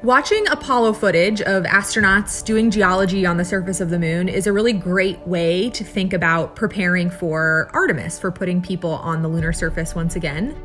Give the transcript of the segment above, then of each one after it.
Watching Apollo footage of astronauts doing geology on the surface of the moon is a really great way to think about preparing for Artemis, for putting people on the lunar surface once again.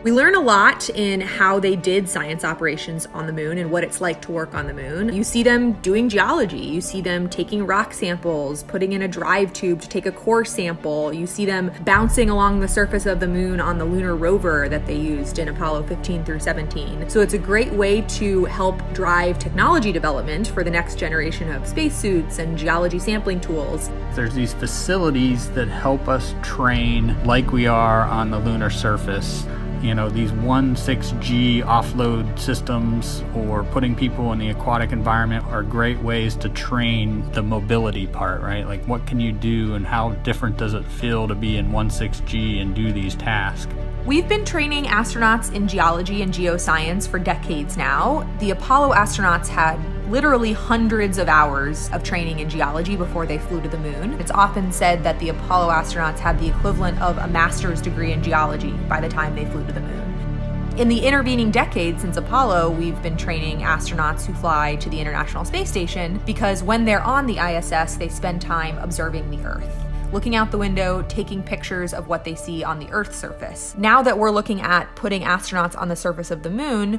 We learn a lot in how they did science operations on the moon and what it's like to work on the moon. You see them doing geology. You see them taking rock samples, putting in a drive tube to take a core sample. You see them bouncing along the surface of the moon on the lunar rover that they used in Apollo 15 through 17. So it's a great way to help drive technology development for the next generation of spacesuits and geology sampling tools. There's these facilities that help us train like we are on the lunar surface. You know, these 1.6G offload systems or putting people in the aquatic environment are great ways to train the mobility part, right? Like, what can you do and how different does it feel to be in 1.6G and do these tasks? We've been training astronauts in geology and geoscience for decades now. The Apollo astronauts had literally hundreds of hours of training in geology before they flew to the moon. It's often said that the Apollo astronauts had the equivalent of a master's degree in geology by the time they flew to the moon. In the intervening decades since Apollo, we've been training astronauts who fly to the International Space Station because when they're on the ISS, they spend time observing the Earth, looking out the window, taking pictures of what they see on the Earth's surface. Now that we're looking at putting astronauts on the surface of the moon,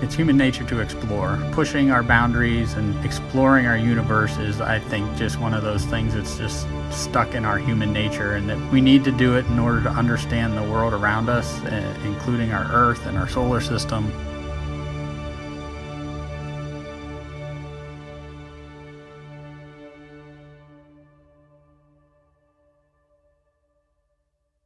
It's human nature to explore. Pushing our boundaries and exploring our universe is, I think, just one of those things that's just stuck in our human nature, and that we need to do it in order to understand the world around us, including our Earth and our solar system.